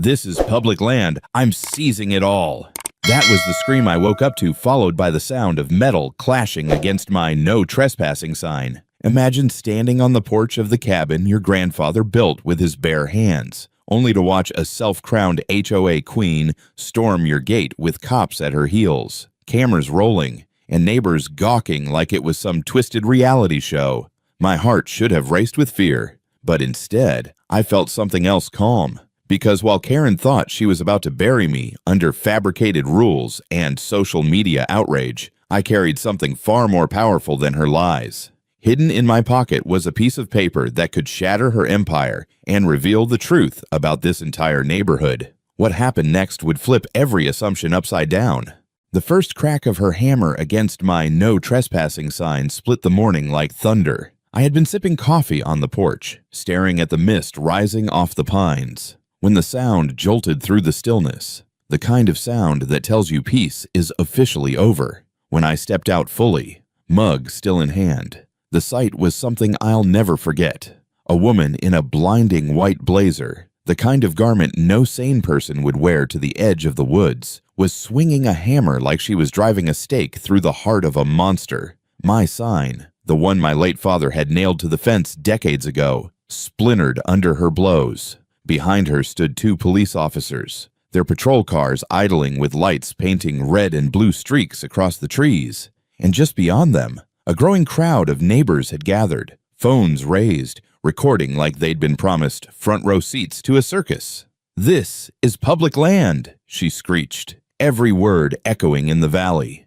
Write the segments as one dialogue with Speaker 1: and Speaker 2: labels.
Speaker 1: This is public land. I'm seizing it all. That was the scream I woke up to, followed by the sound of metal clashing against my no trespassing sign. Imagine standing on the porch of the cabin your grandfather built with his bare hands, only to watch a self-crowned HOA queen storm your gate with cops at her heels, cameras rolling, and neighbors gawking like it was some twisted reality show. My heart should have raced with fear, but instead, I felt something else calm. Because while Karen thought she was about to bury me under fabricated rules and social media outrage, I carried something far more powerful than her lies. Hidden in my pocket was a piece of paper that could shatter her empire and reveal the truth about this entire neighborhood. What happened next would flip every assumption upside down. The first crack of her hammer against my no trespassing sign split the morning like thunder. I had been sipping coffee on the porch, staring at the mist rising off the pines, when the sound jolted through the stillness, the kind of sound that tells you peace is officially over. When I stepped out fully, mug still in hand, the sight was something I'll never forget. A woman in a blinding white blazer, the kind of garment no sane person would wear to the edge of the woods, was swinging a hammer like she was driving a stake through the heart of a monster. My sign, the one my late father had nailed to the fence decades ago, splintered under her blows. Behind her stood two police officers, their patrol cars idling with lights painting red and blue streaks across the trees. And just beyond them, a growing crowd of neighbors had gathered, phones raised, recording like they'd been promised front row seats to a circus. "This is public land," she screeched, every word echoing in the valley.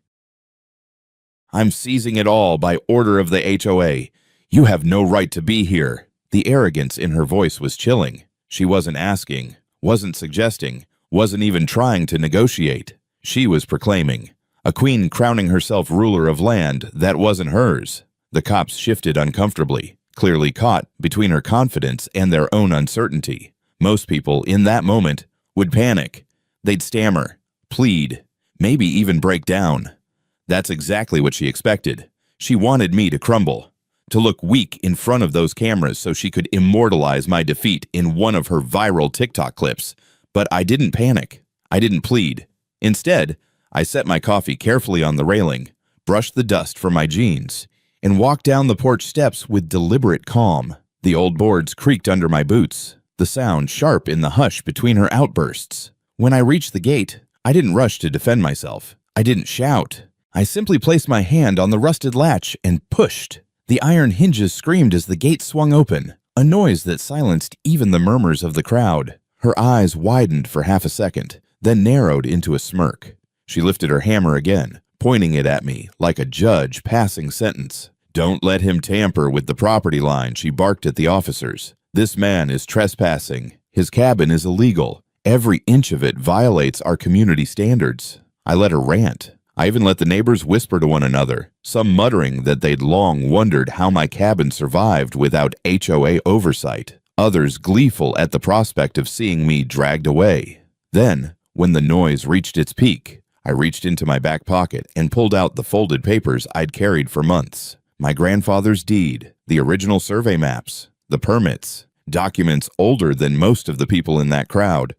Speaker 1: "I'm seizing it all by order of the HOA. You have no right to be here." The arrogance in her voice was chilling. She wasn't asking, wasn't suggesting, wasn't even trying to negotiate. She was proclaiming, a queen crowning herself ruler of land that wasn't hers. The cops shifted uncomfortably, clearly caught between her confidence and their own uncertainty. Most people, in that moment, would panic. They'd stammer, plead, maybe even break down. That's exactly what she expected. She wanted me to crumble, to look weak in front of those cameras so she could immortalize my defeat in one of her viral TikTok clips. But I didn't panic. I didn't plead. Instead, I set my coffee carefully on the railing, brushed the dust from my jeans, and walked down the porch steps with deliberate calm. The old boards creaked under my boots, the sound sharp in the hush between her outbursts. When I reached the gate, I didn't rush to defend myself. I didn't shout. I simply placed my hand on the rusted latch and pushed. The iron hinges screamed as the gate swung open, a noise that silenced even the murmurs of the crowd. Her eyes widened for half a second, then narrowed into a smirk. She lifted her hammer again, pointing it at me like a judge passing sentence. "Don't let him tamper with the property line," she barked at the officers. "This man is trespassing. His cabin is illegal. Every inch of it violates our community standards." I let her rant. I even let the neighbors whisper to one another, some muttering that they'd long wondered how my cabin survived without HOA oversight, others gleeful at the prospect of seeing me dragged away. Then, when the noise reached its peak, I reached into my back pocket and pulled out the folded papers I'd carried for months. My grandfather's deed, the original survey maps, the permits, documents older than most of the people in that crowd.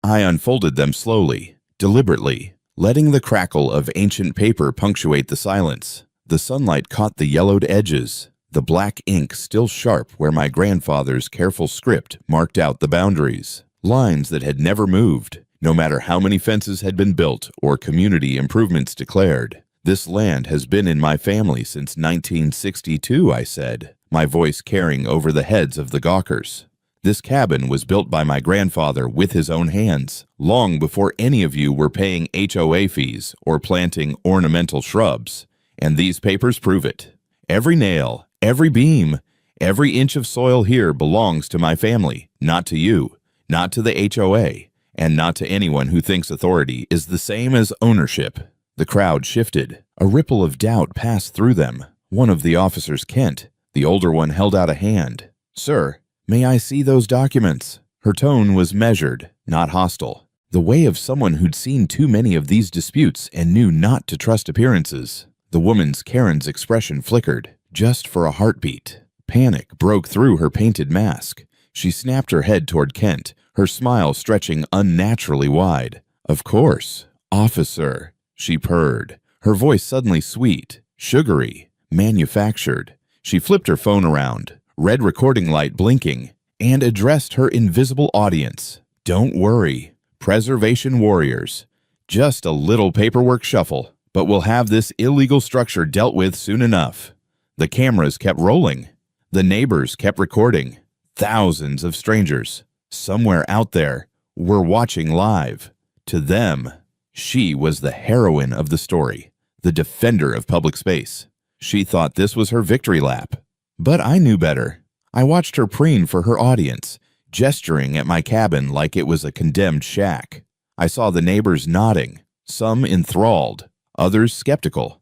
Speaker 1: I unfolded them slowly, deliberately, letting the crackle of ancient paper punctuate the silence. The sunlight caught the yellowed edges, the black ink still sharp where my grandfather's careful script marked out the boundaries, lines that had never moved, no matter how many fences had been built or community improvements declared. "This land has been in my family since 1962, I said, my voice carrying over the heads of the gawkers. "This cabin was built by my grandfather with his own hands, long before any of you were paying HOA fees or planting ornamental shrubs. And these papers prove it. Every nail, every beam, every inch of soil here belongs to my family, not to you, not to the HOA, and not to anyone who thinks authority is the same as ownership." The crowd shifted. A ripple of doubt passed through them. One of the officers, Kent, the older one, held out a hand. "Sir, may I see those documents?" Her tone was measured, not hostile. The way of someone who'd seen too many of these disputes and knew not to trust appearances. The woman's, Karen's, expression flickered, just for a heartbeat. Panic broke through her painted mask. She snapped her head toward Kent, her smile stretching unnaturally wide. "Of course, officer," she purred, her voice suddenly sweet, sugary, manufactured. She flipped her phone around, red recording light blinking, and addressed her invisible audience. "Don't worry, preservation warriors. Just a little paperwork shuffle, but we'll have this illegal structure dealt with soon enough." The cameras kept rolling. The neighbors kept recording. Thousands of strangers, somewhere out there, were watching live. To them, she was the heroine of the story, the defender of public space. She thought this was her victory lap. But I knew better. I watched her preen for her audience, gesturing at my cabin like it was a condemned shack. I saw the neighbors nodding, some enthralled, others skeptical.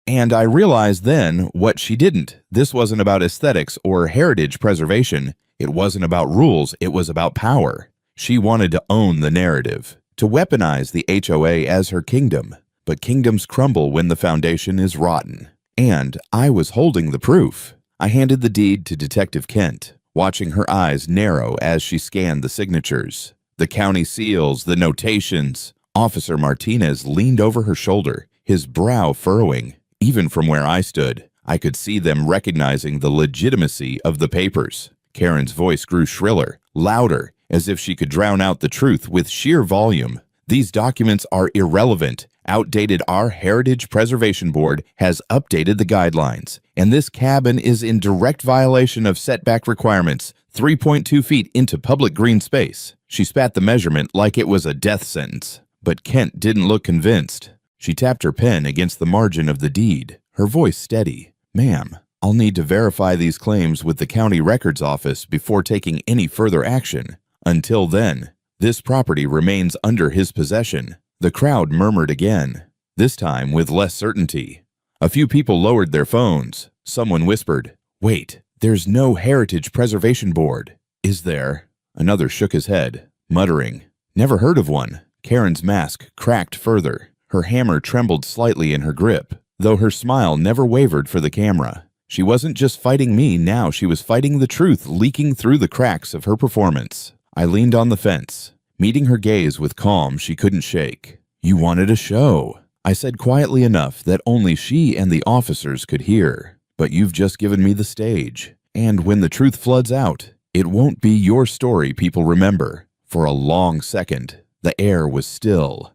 Speaker 1: And I realized then what she didn't. This wasn't about aesthetics or heritage preservation. It wasn't about rules. It was about power. She wanted to own the narrative, to weaponize the HOA as her kingdom. But kingdoms crumble when the foundation is rotten. And I was holding the proof. I handed the deed to Detective Kent, watching her eyes narrow as she scanned the signatures. The county seals, the notations. Officer Martinez leaned over her shoulder, his brow furrowing. Even from where I stood, I could see them recognizing the legitimacy of the papers. Karen's voice grew shriller, louder, as if she could drown out the truth with sheer volume. "These documents are irrelevant, outdated. Our Heritage Preservation Board has updated the guidelines, and this cabin is in direct violation of setback requirements, 3.2 feet into public green space." She spat the measurement like it was a death sentence. But Kent didn't look convinced. She tapped her pen against the margin of the deed, her voice steady. "Ma'am, I'll need to verify these claims with the county records office before taking any further action. Until then, this property remains under his possession." The crowd murmured again, this time with less certainty. A few people lowered their phones. Someone whispered, "Wait, there's no Heritage Preservation Board, is there?" Another shook his head, muttering, "Never heard of one." Karen's mask cracked further. Her hammer trembled slightly in her grip, though her smile never wavered for the camera. She wasn't just fighting me now, she was fighting the truth leaking through the cracks of her performance. I leaned on the fence, meeting her gaze with calm she couldn't shake. "You wanted a show," I said quietly enough that only she and the officers could hear. "But you've just given me the stage. And when the truth floods out, it won't be your story people remember." For a long second, the air was still.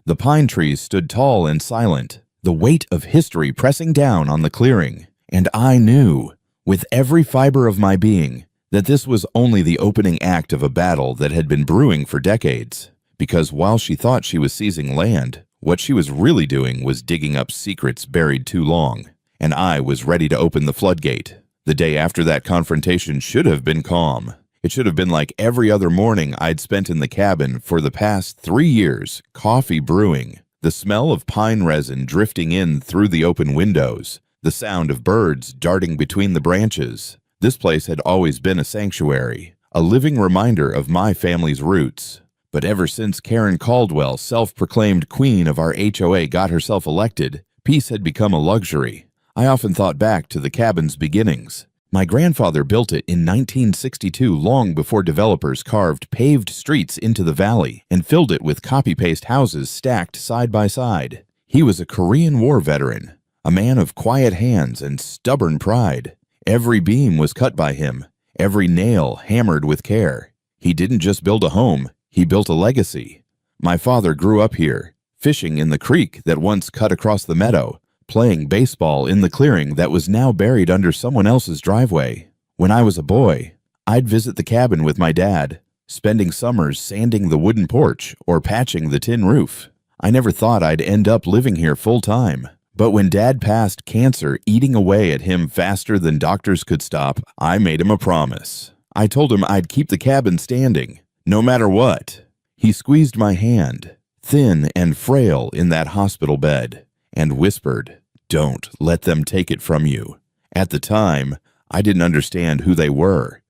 Speaker 1: The pine trees stood tall and silent, the weight of history pressing down on the clearing. And I knew, with every fiber of my being, that this was only the opening act of a battle that had been brewing for decades. Because while she thought she was seizing land, what she was really doing was digging up secrets buried too long. And I was ready to open the floodgate. The day after that confrontation should have been calm. It should have been like every other morning I'd spent in the cabin for the past 3 years, coffee brewing, the smell of pine resin drifting in through the open windows, the sound of birds darting between the branches. This place had always been a sanctuary, a living reminder of my family's roots. But ever since Karen Caldwell, self-proclaimed queen of our HOA, got herself elected, peace had become a luxury. I often thought back to the cabin's beginnings. My grandfather built it in 1962, long before developers carved paved streets into the valley and filled it with copy-paste houses stacked side by side. He was a Korean War veteran, a man of quiet hands and stubborn pride. Every beam was cut by him, every nail hammered with care. He didn't just build a home, he built a legacy. My father grew up here, fishing in the creek that once cut across the meadow, playing baseball in the clearing that was now buried under someone else's driveway. When I was a boy, I'd visit the cabin with my dad, spending summers sanding the wooden porch or patching the tin roof. I never thought I'd end up living here full time. But when Dad passed, cancer eating away at him faster than doctors could stop, I made him a promise. I told him I'd keep the cabin standing, no matter what. He squeezed my hand, thin and frail in that hospital bed, and whispered, "Don't let them take it from you." At the time, I didn't understand who they were.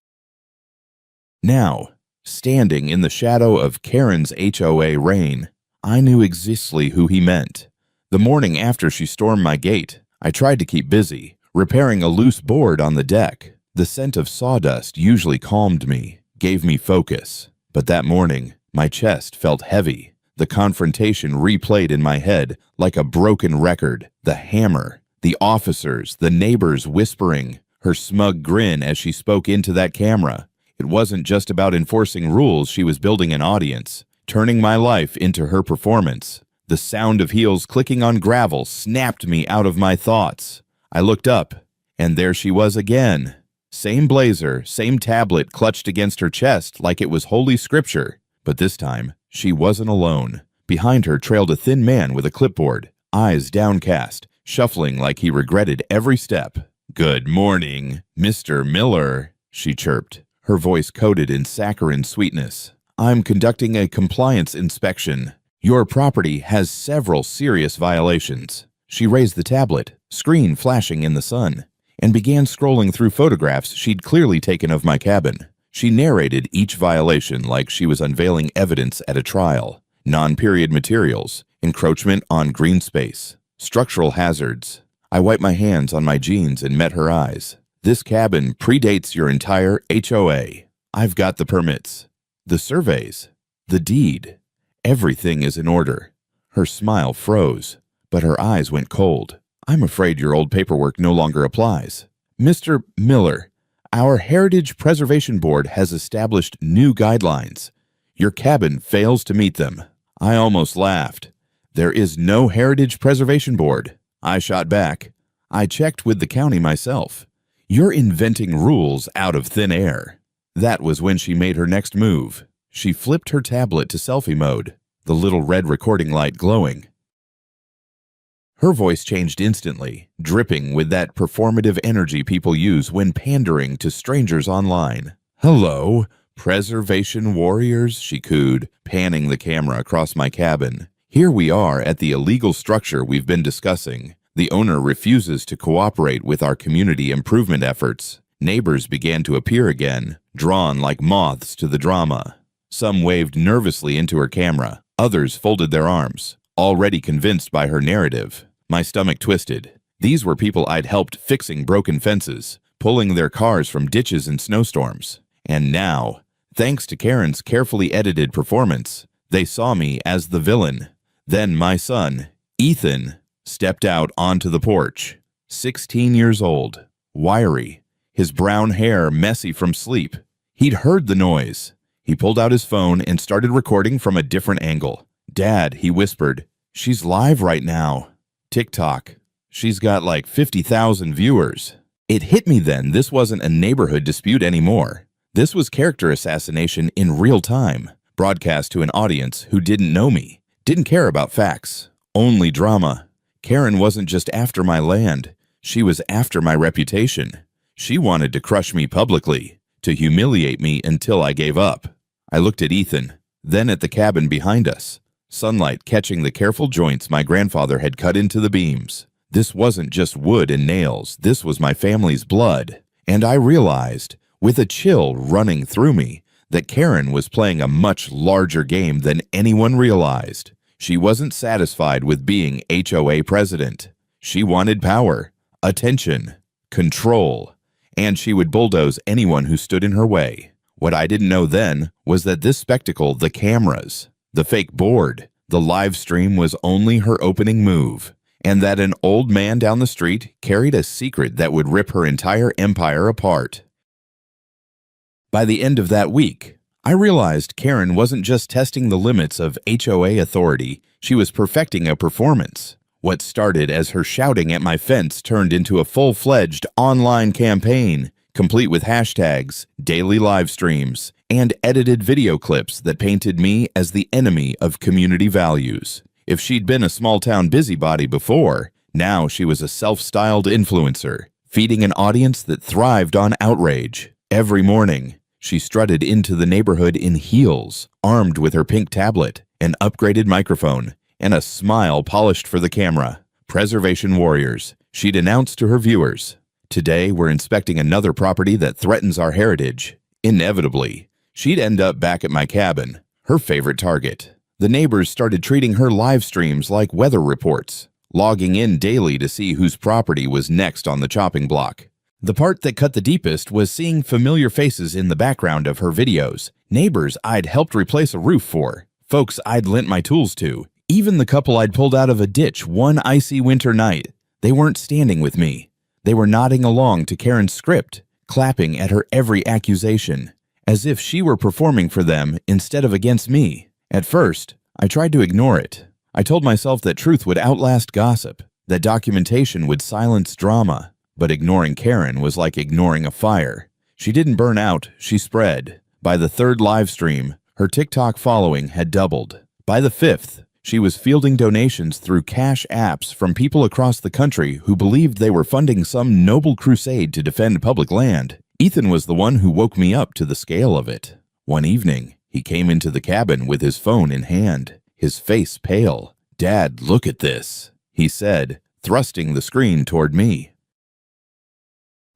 Speaker 1: Now, standing in the shadow of Karen's HOA reign, I knew exactly who he meant. The morning after she stormed my gate, I tried to keep busy, repairing a loose board on the deck. The scent of sawdust usually calmed me, gave me focus. But that morning, my chest felt heavy. The confrontation replayed in my head like a broken record. The hammer, the officers, the neighbors whispering, her smug grin as she spoke into that camera. It wasn't just about enforcing rules, she was building an audience, turning my life into her performance. The sound of heels clicking on gravel snapped me out of my thoughts. I looked up, and there she was again. Same blazer, same tablet clutched against her chest like it was holy scripture. But this time, she wasn't alone. Behind her trailed a thin man with a clipboard, eyes downcast, shuffling like he regretted every step. "Good morning, Mr. Miller," she chirped, her voice coated in saccharine sweetness. "I'm conducting a compliance inspection. Your property has several serious violations." She raised the tablet, screen flashing in the sun, and began scrolling through photographs she'd clearly taken of my cabin. She narrated each violation like she was unveiling evidence at a trial. Non-period materials, encroachment on green space, structural hazards. I wiped my hands on my jeans and met her eyes. "This cabin predates your entire HOA. I've got the permits, the surveys, the deed. Everything is in order." Her smile froze, but her eyes went cold. "I'm afraid your old paperwork no longer applies. Mr. Miller, our Heritage Preservation Board has established new guidelines. Your cabin fails to meet them." I almost laughed. "There is no Heritage Preservation Board." I shot back. "I checked with the county myself. You're inventing rules out of thin air." That was when she made her next move. She flipped her tablet to selfie mode, the little red recording light glowing. Her voice changed instantly, dripping with that performative energy people use when pandering to strangers online. "Hello, preservation warriors," she cooed, panning the camera across my cabin. "Here we are at the illegal structure we've been discussing. The owner refuses to cooperate with our community improvement efforts." Neighbors began to appear again, drawn like moths to the drama. Some waved nervously into her camera, others folded their arms, already convinced by her narrative. My stomach twisted. These were people I'd helped fixing broken fences, pulling their cars from ditches in snowstorms. And now, thanks to Karen's carefully edited performance, they saw me as the villain. Then my son, Ethan, stepped out onto the porch. 16 years old, wiry, his brown hair messy from sleep. He'd heard the noise. He pulled out his phone and started recording from a different angle. "Dad," he whispered, "she's live right now. TikTok. She's got like 50,000 viewers." It hit me then, this wasn't a neighborhood dispute anymore. This was character assassination in real time, broadcast to an audience who didn't know me, didn't care about facts, only drama. Karen wasn't just after my land, she was after my reputation. She wanted to crush me publicly, to humiliate me until I gave up. I looked at Ethan, then at the cabin behind us, sunlight catching the careful joints my grandfather had cut into the beams. This wasn't just wood and nails, this was my family's blood. And I realized, with a chill running through me, that Karen was playing a much larger game than anyone realized. She wasn't satisfied with being HOA president. She wanted power, attention, control, and she would bulldoze anyone who stood in her way. What I didn't know then was that this spectacle, the cameras, the fake board, the live stream was only her opening move, and that an old man down the street carried a secret that would rip her entire empire apart. By the end of that week, I realized Karen wasn't just testing the limits of HOA authority, she was perfecting a performance. What started as her shouting at my fence turned into a full-fledged online campaign, complete with hashtags, daily live streams, and edited video clips that painted me as the enemy of community values. If she'd been a small-town busybody before, now she was a self-styled influencer, feeding an audience that thrived on outrage. Every morning, she strutted into the neighborhood in heels, armed with her pink tablet, an upgraded microphone, and a smile polished for the camera. Preservation warriors, she'd announced to her viewers. Today, we're inspecting another property that threatens our heritage. Inevitably, she'd end up back at my cabin, her favorite target. The neighbors started treating her live streams like weather reports, logging in daily to see whose property was next on the chopping block. The part that cut the deepest was seeing familiar faces in the background of her videos. Neighbors I'd helped replace a roof for, folks I'd lent my tools to, even the couple I'd pulled out of a ditch one icy winter night. They weren't standing with me. They were nodding along to Karen's script, clapping at her every accusation, as if she were performing for them instead of against me. At first, I tried to ignore it. I told myself that truth would outlast gossip, that documentation would silence drama. But ignoring Karen was like ignoring a fire. She didn't burn out, she spread. By the third live stream, her TikTok following had doubled. By the fifth, she was fielding donations through cash apps from people across the country who believed they were funding some noble crusade to defend public land. Ethan was the one who woke me up to the scale of it. One evening, he came into the cabin with his phone in hand, his face pale. "Dad, look at this," he said, thrusting the screen toward me.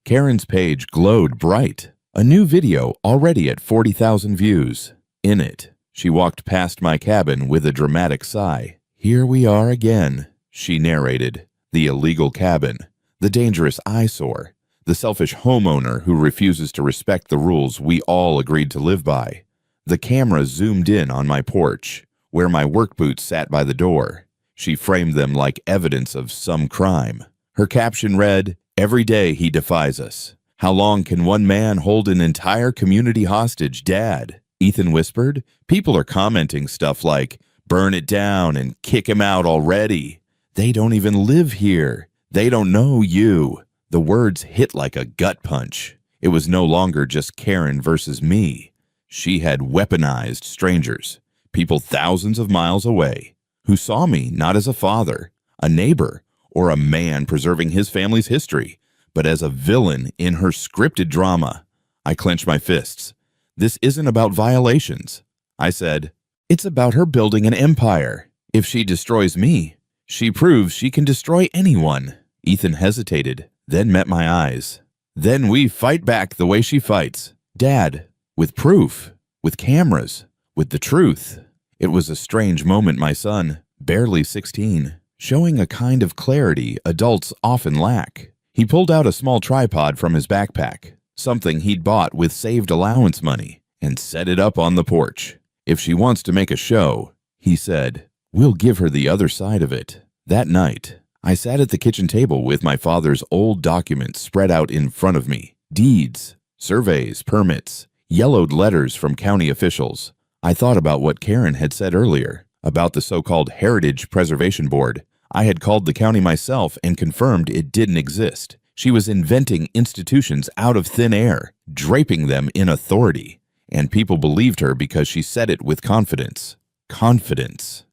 Speaker 1: Karen's page glowed bright, a new video already at 40,000 views. In it, she walked past my cabin with a dramatic sigh. "Here we are again," she narrated. The illegal cabin, the dangerous eyesore, the selfish homeowner who refuses to respect the rules we all agreed to live by. The camera zoomed in on my porch, where my work boots sat by the door. She framed them like evidence of some crime. Her caption read, "Every day he defies us. How long can one man hold an entire community hostage, Dad?" Ethan whispered. "People are commenting stuff like, 'Burn it down and kick him out already.' They don't even live here. They don't know you." The words hit like a gut punch. It was no longer just Karen versus me. She had weaponized strangers, people thousands of miles away, who saw me not as a father, a neighbor, or a man preserving his family's history, but as a villain in her scripted drama. I clenched my fists. "This isn't about violations," I said. "It's about her building an empire. If she destroys me, she proves she can destroy anyone." Ethan hesitated, then met my eyes. "Then we fight back the way she fights. Dad, with proof, with cameras, with the truth." It was a strange moment, my son, barely 16, showing a kind of clarity adults often lack. He pulled out a small tripod from his backpack, something he'd bought with saved allowance money, and set it up on the porch. "If she wants to make a show," he said, "we'll give her the other side of it." That night, I sat at the kitchen table with my father's old documents spread out in front of me. Deeds, surveys, permits, yellowed letters from county officials. I thought about what Karen had said earlier, about the so-called Heritage Preservation Board. I had called the county myself and confirmed it didn't exist. She was inventing institutions out of thin air, draping them in authority. And people believed her because she said it with confidence. Confidence.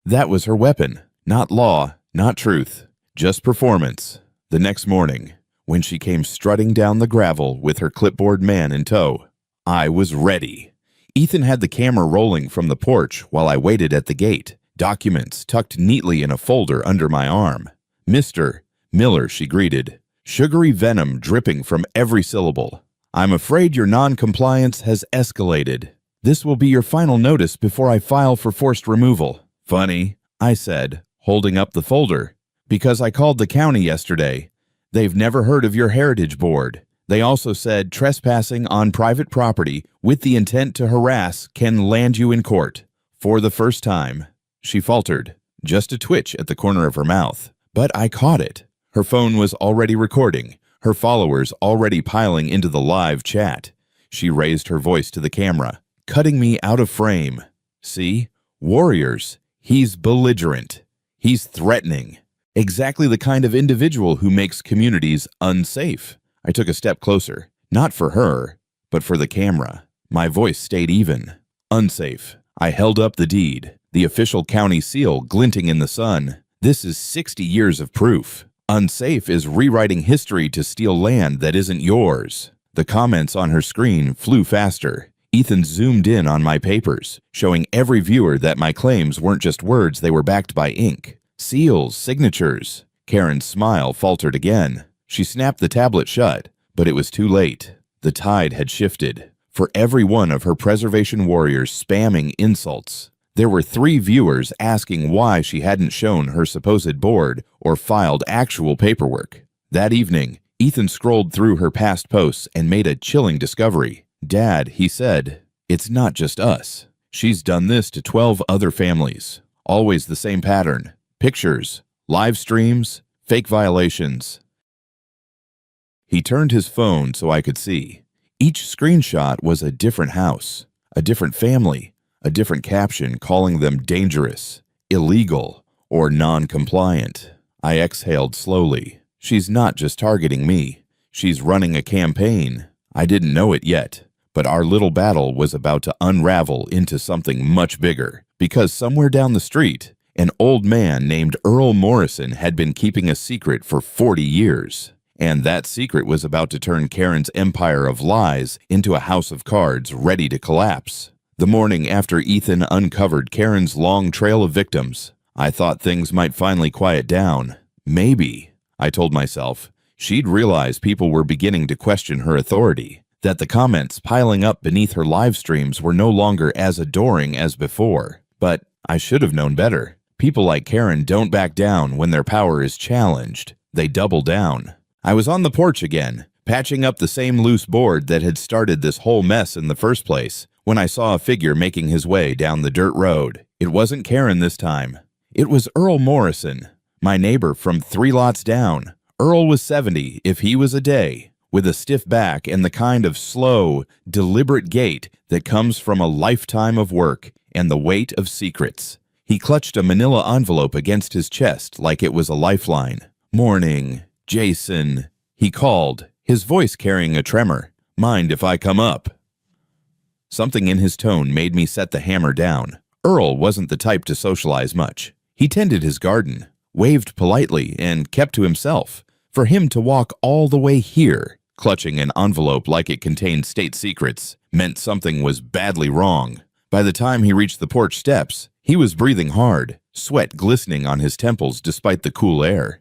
Speaker 1: That was her weapon. Not law, not truth, just performance. The next morning, when she came strutting down the gravel with her clipboard man in tow, I was ready. Ethan had the camera rolling from the porch while I waited at the gate, documents tucked neatly in a folder under my arm. "Mr. Miller," she greeted, sugary venom dripping from every syllable. "I'm afraid your non-compliance has escalated. This will be your final notice before I file for forced removal." "Funny," I said, holding up the folder, "because I called the county yesterday. They've never heard of your heritage board. They also said trespassing on private property with the intent to harass can land you in court." For the first time, she faltered, just a twitch at the corner of her mouth. But I caught it. Her phone was already recording, her followers already piling into the live chat. She raised her voice to the camera, cutting me out of frame. "See? Warriors. He's belligerent. He's threatening. Exactly the kind of individual who makes communities unsafe." I took a step closer, not for her, but for the camera. My voice stayed even. "Unsafe." I held up the deed, the official county seal glinting in the sun. "This is 60 years of proof. Unsafe is rewriting history to steal land that isn't yours." The comments on her screen flew faster. Ethan zoomed in on my papers, showing every viewer that my claims weren't just words, they were backed by ink. Seals, signatures. Karen's smile faltered again. She snapped the tablet shut, but it was too late. The tide had shifted. For every one of her preservation warriors spamming insults, there were 3 viewers asking why she hadn't shown her supposed board or filed actual paperwork. That evening, Ethan scrolled through her past posts and made a chilling discovery. "Dad," he said, "it's not just us. She's done this to 12 other families. Always the same pattern. Pictures, live streams, fake violations." He turned his phone so I could see. Each screenshot was a different house, a different family, a different caption calling them dangerous, illegal, or non-compliant. I exhaled slowly. She's not just targeting me. She's running a campaign. I didn't know it yet, but our little battle was about to unravel into something much bigger, because somewhere down the street, an old man named Earl Morrison had been keeping a secret for 40 years. And that secret was about to turn Karen's empire of lies into a house of cards ready to collapse. The morning after Ethan uncovered Karen's long trail of victims, I thought things might finally quiet down. Maybe, I told myself, she'd realize people were beginning to question her authority, that the comments piling up beneath her live streams were no longer as adoring as before. But I should have known better. People like Karen don't back down when their power is challenged. They double down. I was on the porch again, patching up the same loose board that had started this whole mess in the first place, when I saw a figure making his way down the dirt road. It wasn't Karen this time. It was Earl Morrison, my neighbor from 3 lots down. Earl was 70 if he was a day, with a stiff back and the kind of slow, deliberate gait that comes from a lifetime of work and the weight of secrets. He clutched a manila envelope against his chest like it was a lifeline. "Morning, Jason," he called, his voice carrying a tremor. "Mind if I come up?" Something in his tone made me set the hammer down. Earl wasn't the type to socialize much. He tended his garden, waved politely, and kept to himself. For him to walk all the way here, clutching an envelope like it contained state secrets, meant something was badly wrong. By the time he reached the porch steps, he was breathing hard, sweat glistening on his temples despite the cool air.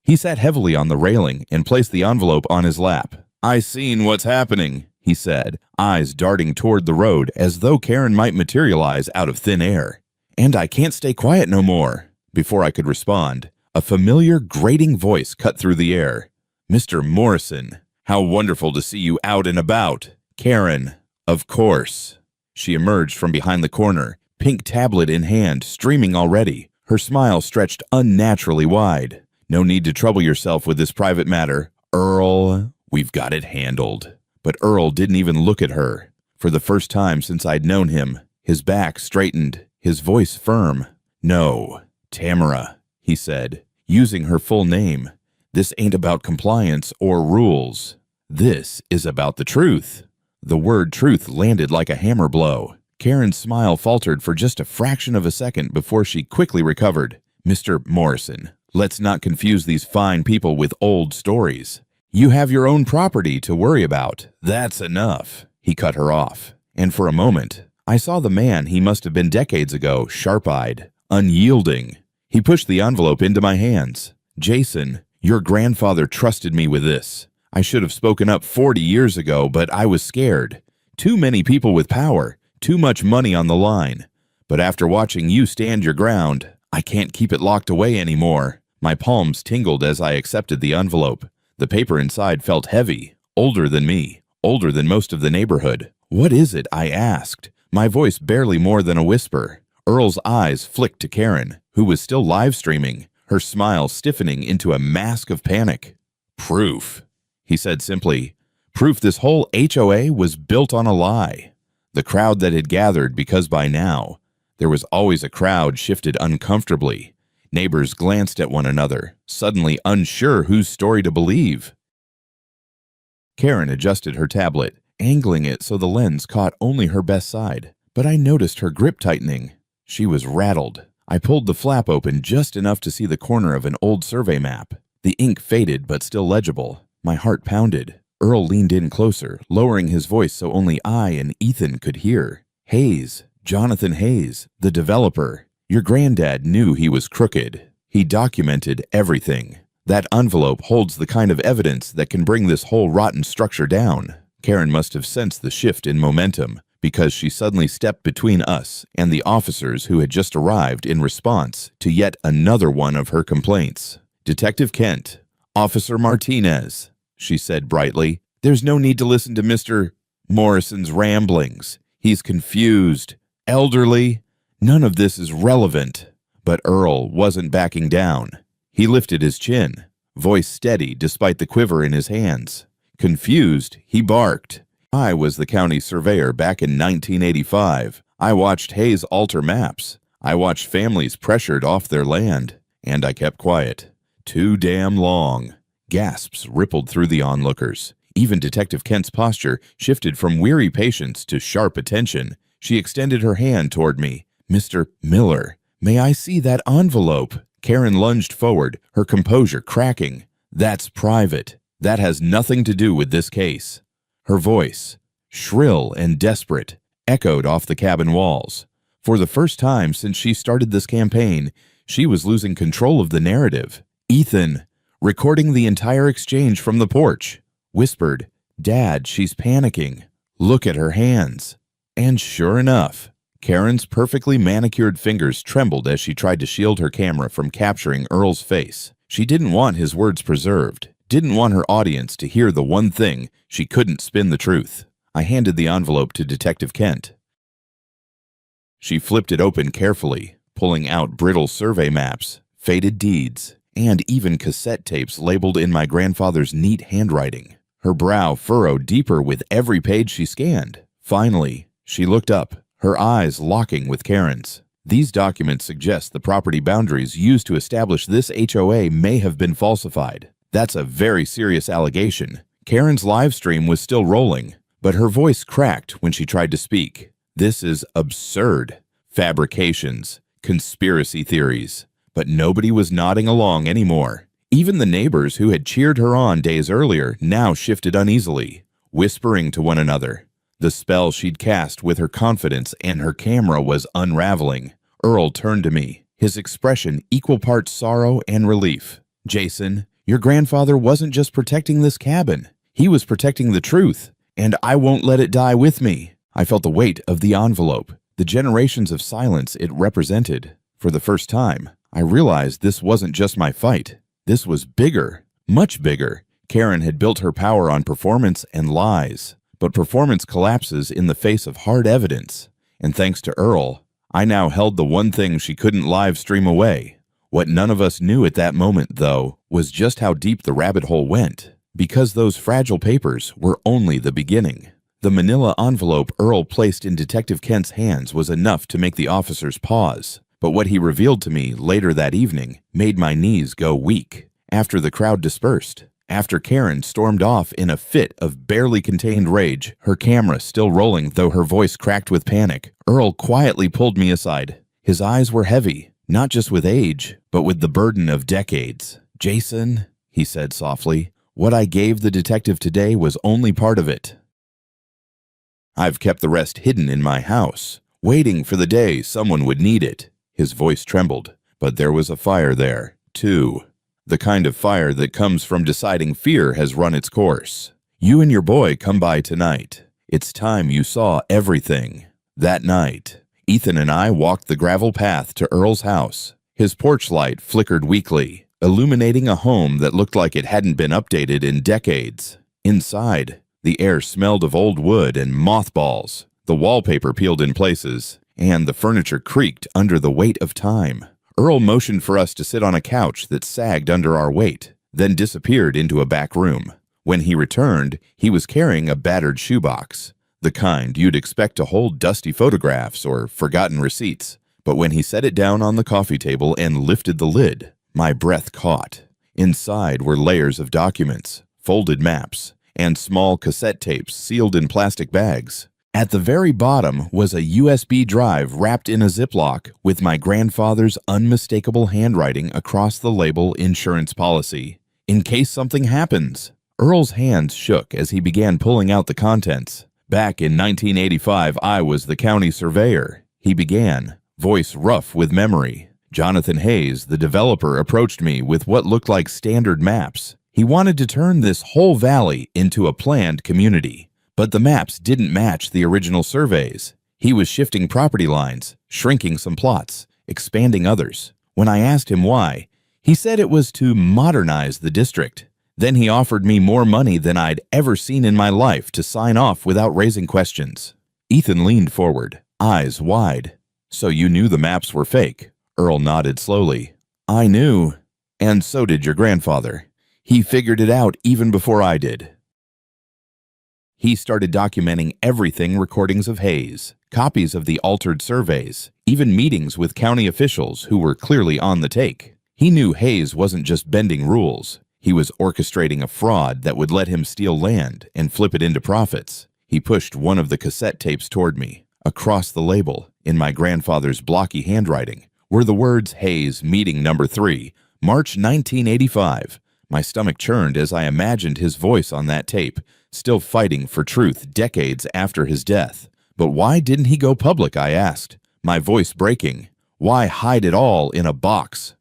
Speaker 1: He sat heavily on the railing and placed the envelope on his lap. "I seen what's happening," he said, eyes darting toward the road as though Karen might materialize out of thin air. "And I can't stay quiet no more." Before I could respond, a familiar grating voice cut through the air. "Mr. Morrison, how wonderful to see you out and about." "Karen, of course." She emerged from behind the corner, pink tablet in hand, streaming already. Her smile stretched unnaturally wide. "No need to trouble yourself with this private matter, Earl. We've got it handled." But Earl didn't even look at her. For the first time since I'd known him, his back straightened, his voice firm. "No, Tamara," he said, using her full name. "This ain't about compliance or rules. This is about the truth." The word truth landed like a hammer blow. Karen's smile faltered for just a fraction of a second before she quickly recovered. "Mr. Morrison, let's not confuse these fine people with old stories. You have your own property to worry about. That's enough." He cut her off. And for a moment, I saw the man he must have been decades ago, sharp-eyed, unyielding. He pushed the envelope into my hands. "Jason, your grandfather trusted me with this. I should have spoken up 40 years ago, but I was scared. Too many people with power, too much money on the line. But after watching you stand your ground, I can't keep it locked away anymore." My palms tingled as I accepted the envelope. The paper inside felt heavy, older than me, older than most of the neighborhood. "What is it?" I asked, my voice barely more than a whisper. Earl's eyes flicked to Karen, who was still live streaming, her smile stiffening into a mask of panic. "Proof," he said simply. "Proof this whole HOA was built on a lie." The crowd that had gathered, because by now, there was always a crowd, shifted uncomfortably. Neighbors glanced at one another, suddenly unsure whose story to believe. Karen adjusted her tablet, angling it so the lens caught only her best side. But I noticed her grip tightening. She was rattled. I pulled the flap open just enough to see the corner of an old survey map. The ink faded but still legible. My heart pounded. Earl leaned in closer, lowering his voice so only I and Ethan could hear. "Hayes, Jonathan Hayes, the developer. Your granddad knew he was crooked. He documented everything. That envelope holds the kind of evidence that can bring this whole rotten structure down." Karen must have sensed the shift in momentum, because she suddenly stepped between us and the officers who had just arrived in response to yet another one of her complaints. "Detective Kent, "Officer Martinez," she said brightly, "there's no need to listen to Mr. Morrison's ramblings. He's confused, elderly. None of this is relevant." But Earl wasn't backing down. He lifted his chin, voice steady despite the quiver in his hands. Confused, he barked. "I was the county surveyor back in 1985. I watched Hayes alter maps. I watched families pressured off their land. And I kept quiet. Too damn long." Gasps rippled through the onlookers. Even Detective Kent's posture shifted from weary patience to sharp attention. She extended her hand toward me. "Mr. Miller, may I see that envelope?" Karen lunged forward, her composure cracking. "That's private. That has nothing to do with this case." Her voice, shrill and desperate, echoed off the cabin walls. For the first time since she started this campaign, she was losing control of the narrative. Ethan, recording the entire exchange from the porch, whispered, "Dad, she's panicking. Look at her hands." And sure enough, Karen's perfectly manicured fingers trembled as she tried to shield her camera from capturing Earl's face. She didn't want his words preserved, didn't want her audience to hear the one thing she couldn't spin the truth. I handed the envelope to Detective Kent. She flipped it open carefully, pulling out brittle survey maps, faded deeds, and even cassette tapes labeled in my grandfather's neat handwriting. Her brow furrowed deeper with every page she scanned. Finally, she looked up, her eyes locking with Karen's. "These documents suggest the property boundaries used to establish this HOA may have been falsified. That's a very serious allegation." Karen's live stream was still rolling, but her voice cracked when she tried to speak. "This is absurd. Fabrications, conspiracy theories." But nobody was nodding along anymore. Even the neighbors who had cheered her on days earlier now shifted uneasily, whispering to one another. The spell she'd cast with her confidence and her camera was unraveling. Earl turned to me, his expression equal parts sorrow and relief. "Jason, your grandfather wasn't just protecting this cabin. He was protecting the truth, and I won't let it die with me." I felt the weight of the envelope, the generations of silence it represented. For the first time, I realized this wasn't just my fight. This was bigger, much bigger. Karen had built her power on performance and lies, but performance collapses in the face of hard evidence. And thanks to Earl, I now held the one thing she couldn't live stream away. What none of us knew at that moment, though, was just how deep the rabbit hole went, because those fragile papers were only the beginning. The manila envelope Earl placed in Detective Kent's hands was enough to make the officers pause. But what he revealed to me later that evening made my knees go weak. After the crowd dispersed, after Karen stormed off in a fit of barely contained rage, her camera still rolling though her voice cracked with panic, Earl quietly pulled me aside. His eyes were heavy, not just with age, but with the burden of decades. "Jason," he said softly, "what I gave the detective today was only part of it. I've kept the rest hidden in my house, waiting for the day someone would need it." His voice trembled, but there was a fire there, too. The kind of fire that comes from deciding fear has run its course. "You and your boy come by tonight. It's time you saw everything." That night, Ethan and I walked the gravel path to Earl's house. His porch light flickered weakly, illuminating a home that looked like it hadn't been updated in decades. Inside, the air smelled of old wood and mothballs. The wallpaper peeled in places, and the furniture creaked under the weight of time. Earl motioned for us to sit on a couch that sagged under our weight, then disappeared into a back room. When he returned, he was carrying a battered shoebox, the kind you'd expect to hold dusty photographs or forgotten receipts. But when he set it down on the coffee table and lifted the lid, my breath caught. Inside were layers of documents, folded maps, and small cassette tapes sealed in plastic bags. At the very bottom was a USB drive wrapped in a Ziploc with my grandfather's unmistakable handwriting across the label "Insurance Policy." "In case something happens." Earl's hands shook as he began pulling out the contents. "Back in 1985, I was the county surveyor," he began, voice rough with memory. "Jonathan Hayes, the developer, approached me with what looked like standard maps. He wanted to turn this whole valley into a planned community. But the maps didn't match the original surveys. He was shifting property lines, shrinking some plots, expanding others. When I asked him why, He said it was to modernize the district. Then he offered me more money than I'd ever seen in my life to sign off without raising questions. Ethan leaned forward, eyes wide. "So you knew the maps were fake?" Earl nodded slowly. "I knew, and so did your grandfather. He figured it out even before I did." He started documenting everything: recordings of Hayes, copies of the altered surveys, even meetings with county officials who were clearly on the take. He knew Hayes wasn't just bending rules. He was orchestrating a fraud that would let him steal land and flip it into profits. He pushed one of the cassette tapes toward me. Across the label, in my grandfather's blocky handwriting, were the words Hayes Meeting Number 3, March 1985. My stomach churned as I imagined his voice on that tape, still fighting for truth decades after his death. But why didn't he go public, I asked, my voice breaking. Why hide it all in a box?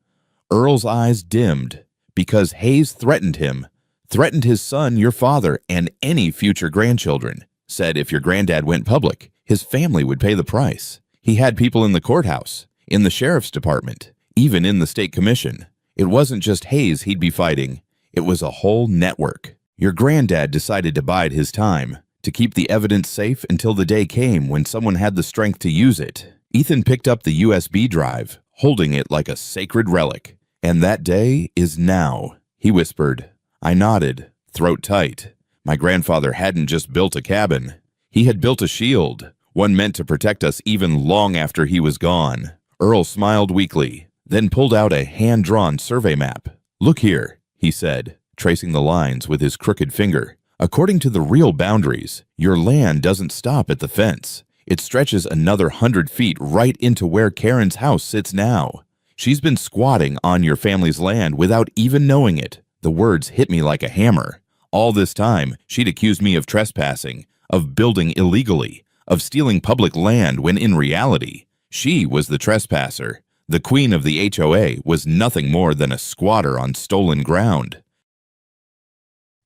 Speaker 1: Earl's eyes dimmed. Because Hayes threatened him, threatened his son, your father, and any future grandchildren. Said if your granddad went public, his family would pay the price. He had people in the courthouse, in the sheriff's department, even in the state commission. It wasn't just Hayes he'd be fighting. It was a whole network. Your granddad decided to bide his time, to keep the evidence safe until the day came when someone had the strength to use it. Ethan picked up the USB drive, holding it like a sacred relic. "And that day is now," he whispered. I nodded, throat tight. My grandfather hadn't just built a cabin. He had built a shield, one meant to protect us even long after he was gone. Earl smiled weakly, then pulled out a hand-drawn survey map. "Look here," he said, tracing the lines with his crooked finger. "According to the real boundaries, your land doesn't stop at the fence. It stretches another 100 feet right into where Karen's house sits now. She's been squatting on your family's land without even knowing it." The words hit me like a hammer. All this time, she'd accused me of trespassing, of building illegally, of stealing public land when in reality, she was the trespasser. The queen of the HOA was nothing more than a squatter on stolen ground.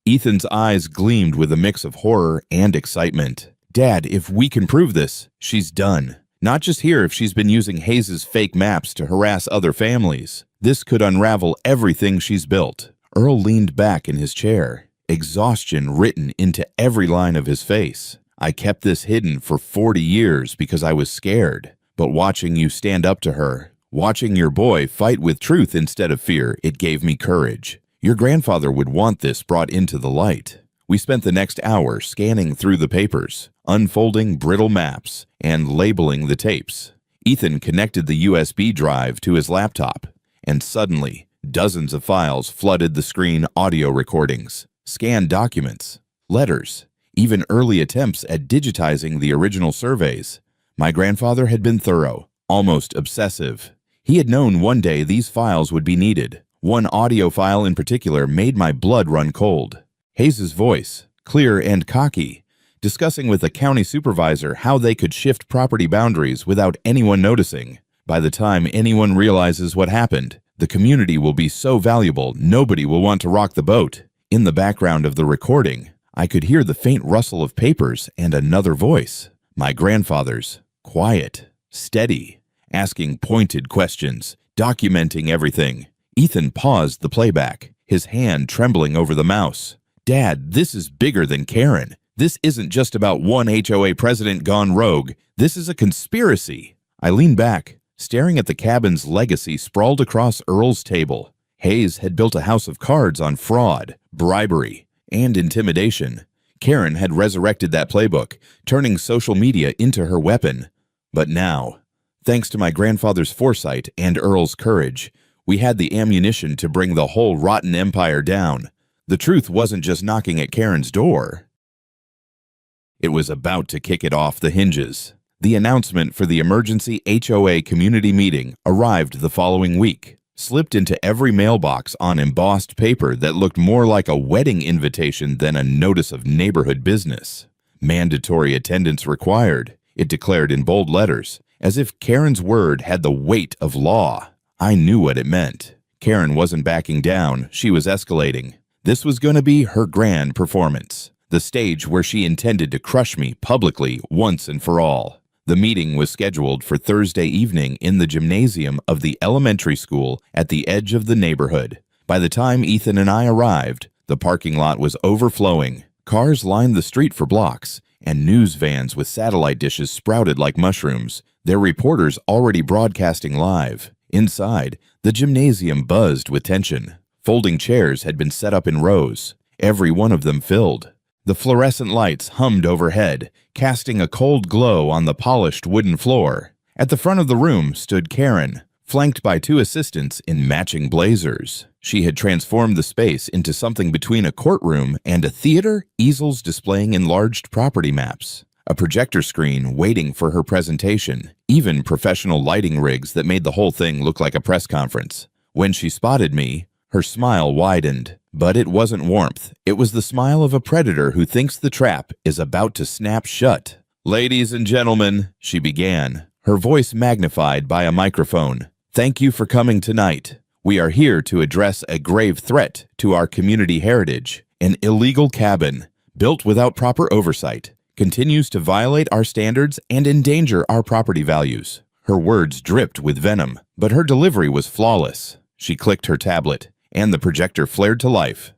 Speaker 1: Ethan's eyes gleamed with a mix of horror and excitement. "Dad, if we can prove this, she's done. Not just here if she's been using Hayes' fake maps to harass other families. This could unravel everything she's built." Earl leaned back in his chair, exhaustion written into every line of his face. "I kept this hidden for 40 years because I was scared. But watching you stand up to her, watching your boy fight with truth instead of fear, it gave me courage. Your grandfather would want this brought into the light." We spent the next hour scanning through the papers, unfolding brittle maps, and labeling the tapes. Ethan connected the USB drive to his laptop, and suddenly, dozens of files flooded the screen: audio recordings, scanned documents, letters, even early attempts at digitizing the original surveys. My grandfather had been thorough, almost obsessive. He had known one day these files would be needed. One audio file in particular made my blood run cold. Hayes' voice, clear and cocky, discussing with a county supervisor how they could shift property boundaries without anyone noticing. By the time anyone realizes what happened, the community will be so valuable nobody will want to rock the boat. In the background of the recording, I could hear the faint rustle of papers and another voice. My grandfather's, quiet, steady, asking pointed questions, documenting everything. Ethan paused the playback, his hand trembling over the mouse. "Dad, this is bigger than Karen. This isn't just about one HOA president gone rogue. This is a conspiracy." I leaned back, staring at the cabin's legacy sprawled across Earl's table. Hayes had built a house of cards on fraud, bribery, and intimidation. Karen had resurrected that playbook, turning social media into her weapon. But now, thanks to my grandfather's foresight and Earl's courage, we had the ammunition to bring the whole rotten empire down. The truth wasn't just knocking at Karen's door. It was about to kick it off the hinges. The announcement for the emergency HOA community meeting arrived the following week, slipped into every mailbox on embossed paper that looked more like a wedding invitation than a notice of neighborhood business. "Mandatory attendance required," it declared in bold letters, as if Karen's word had the weight of law. I knew what it meant. Karen wasn't backing down, she was escalating. This was going to be her grand performance, the stage where she intended to crush me publicly once and for all. The meeting was scheduled for Thursday evening in the gymnasium of the elementary school at the edge of the neighborhood. By the time Ethan and I arrived, the parking lot was overflowing. Cars lined the street for blocks, and news vans with satellite dishes sprouted like mushrooms, their reporters already broadcasting live. Inside, the gymnasium buzzed with tension. Folding chairs had been set up in rows, every one of them filled. The fluorescent lights hummed overhead, casting a cold glow on the polished wooden floor. At the front of the room stood Karen, flanked by two assistants in matching blazers. She had transformed the space into something between a courtroom and a theater, easels displaying enlarged property maps, a projector screen waiting for her presentation, even professional lighting rigs that made the whole thing look like a press conference. When she spotted me, her smile widened, but it wasn't warmth. It was the smile of a predator who thinks the trap is about to snap shut. "Ladies and gentlemen," she began, her voice magnified by a microphone, "thank you for coming tonight. We are here to address a grave threat to our community heritage. An illegal cabin, built without proper oversight, continues to violate our standards and endanger our property values." Her words dripped with venom, but her delivery was flawless. She clicked her tablet, and the projector flared to life.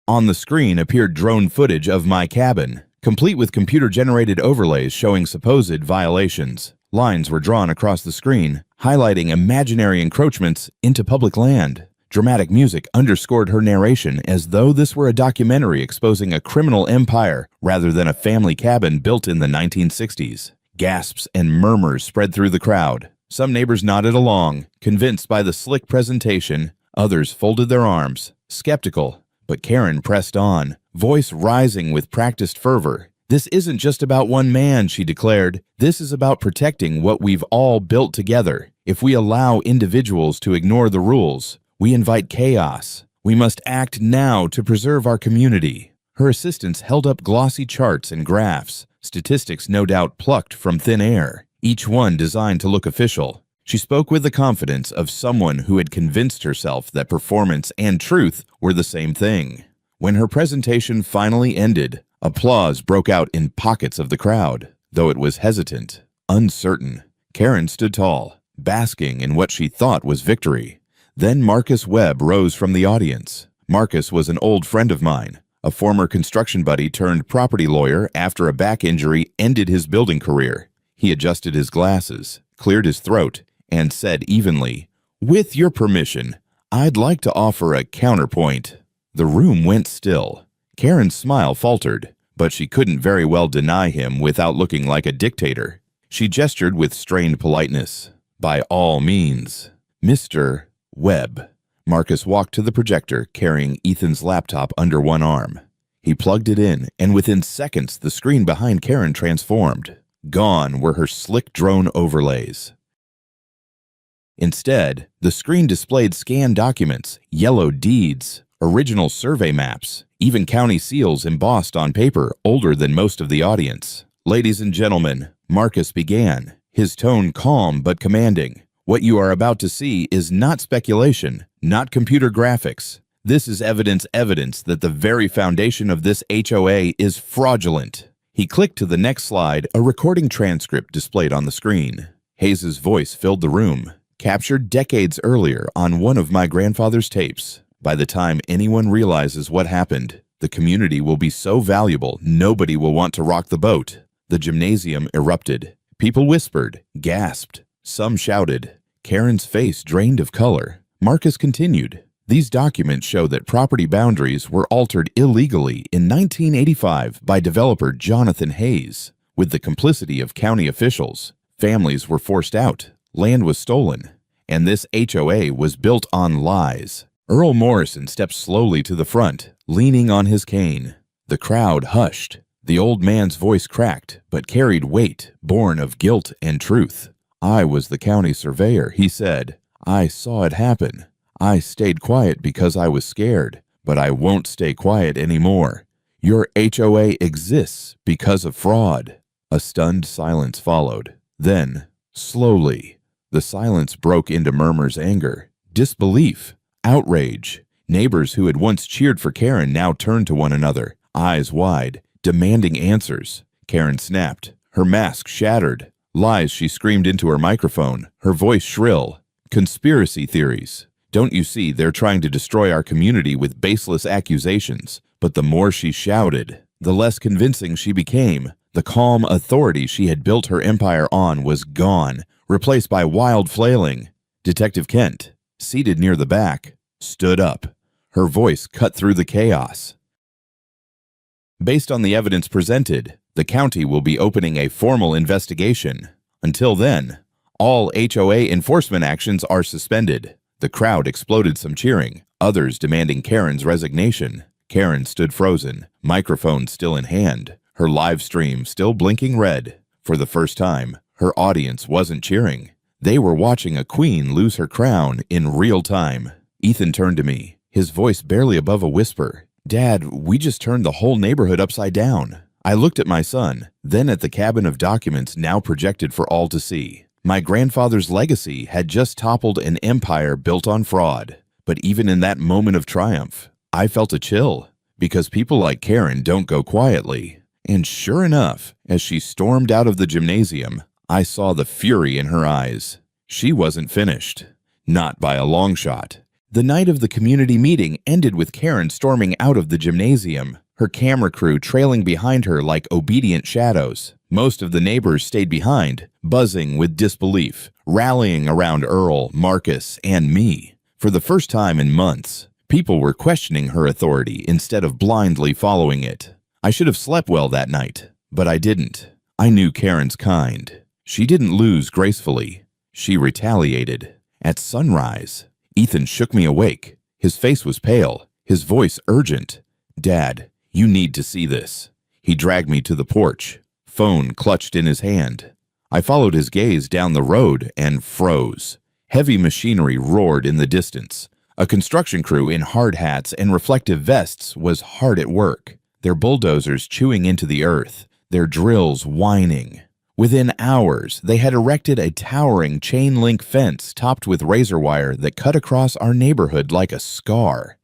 Speaker 1: On the screen appeared drone footage of my cabin, complete with computer-generated overlays showing supposed violations. Lines were drawn across the screen, highlighting imaginary encroachments into public land. Dramatic music underscored her narration as though this were a documentary exposing a criminal empire rather than a family cabin built in the 1960s. Gasps and murmurs spread through the crowd. Some neighbors nodded along, convinced by the slick presentation. Others folded their arms, skeptical. But Karen pressed on, voice rising with practiced fervor. "This isn't just about one man," she declared. "This is about protecting what we've all built together. If we allow individuals to ignore the rules, we invite chaos. We must act now to preserve our community." Her assistants held up glossy charts and graphs, statistics no doubt plucked from thin air, each one designed to look official. She spoke with the confidence of someone who had convinced herself that performance and truth were the same thing. When her presentation finally ended, applause broke out in pockets of the crowd, though it was hesitant, uncertain. Karen stood tall, basking in what she thought was victory. Then Marcus Webb rose from the audience. Marcus was an old friend of mine, a former construction buddy turned property lawyer after a back injury ended his building career. He adjusted his glasses, cleared his throat, and said evenly, "With your permission, I'd like to offer a counterpoint." The room went still. Karen's smile faltered, but she couldn't very well deny him without looking like a dictator. She gestured with strained politeness. "By all means, Mr. Webb." Marcus walked to the projector, carrying Ethan's laptop under one arm. He plugged it in, and within seconds the screen behind Karen transformed. Gone were her slick drone overlays. Instead, the screen displayed scanned documents, yellowed deeds, original survey maps, even county seals embossed on paper older than most of the audience. "Ladies and gentlemen," Marcus began, his tone calm but commanding. "What you are about to see is not speculation, not computer graphics. This is evidence that the very foundation of this HOA is fraudulent." He clicked to the next slide, a recording transcript displayed on the screen. Hayes's voice filled the room, captured decades earlier on one of my grandfather's tapes. "By the time anyone realizes what happened, the community will be so valuable nobody will want to rock the boat." The gymnasium erupted. People whispered, gasped, some shouted. Karen's face drained of color. Marcus continued, "These documents show that property boundaries were altered illegally in 1985 by developer Jonathan Hayes. With the complicity of county officials, families were forced out, land was stolen, and this HOA was built on lies." Earl Morrison stepped slowly to the front, leaning on his cane. The crowd hushed. The old man's voice cracked, but carried weight, born of guilt and truth. "I was the county surveyor," he said. "I saw it happen. I stayed quiet because I was scared, but I won't stay quiet anymore. Your HOA exists because of fraud." A stunned silence followed. Then, slowly, the silence broke into murmurs, anger, disbelief, outrage. Neighbors who had once cheered for Karen now turned to one another, eyes wide, demanding answers. Karen snapped, her mask shattered. Lies she screamed into her microphone, her voice shrill. Conspiracy theories. Don't you see they're trying to destroy our community with baseless accusations? But the more she shouted, the less convincing she became. The calm authority she had built her empire on was gone, replaced by wild flailing. Detective Kent, seated near the back, stood up. Her voice cut through the chaos. Based on the evidence presented, the county will be opening a formal investigation. Until then, all HOA enforcement actions are suspended. The crowd exploded some cheering, others demanding Karen's resignation. Karen stood frozen, microphone still in hand, her live stream still blinking red. For the first time, her audience wasn't cheering. They were watching a queen lose her crown in real time. Ethan turned to me, his voice barely above a whisper. "Dad, we just turned the whole neighborhood upside down." I looked at my son, then at the cabin of documents now projected for all to see. My grandfather's legacy had just toppled an empire built on fraud. But even in that moment of triumph, I felt a chill, because people like Karen don't go quietly. And sure enough, as she stormed out of the gymnasium, I saw the fury in her eyes. She wasn't finished. Not by a long shot. The night of the community meeting ended with Karen storming out of the gymnasium, her camera crew trailing behind her like obedient shadows. Most of the neighbors stayed behind, buzzing with disbelief, rallying around Earl, Marcus, and me. For the first time in months, people were questioning her authority instead of blindly following it. I should have slept well that night, but I didn't. I knew Karen's kind. She didn't lose gracefully. She retaliated. At sunrise, Ethan shook me awake. His face was pale, his voice urgent. "Dad, you need to see this." He dragged me to the porch, phone clutched in his hand. I followed his gaze down the road and froze. Heavy machinery roared in the distance. A construction crew in hard hats and reflective vests was hard at work, their bulldozers chewing into the earth, their drills whining. Within hours, they had erected a towering chain-link fence topped with razor wire that cut across our neighborhood like a scar.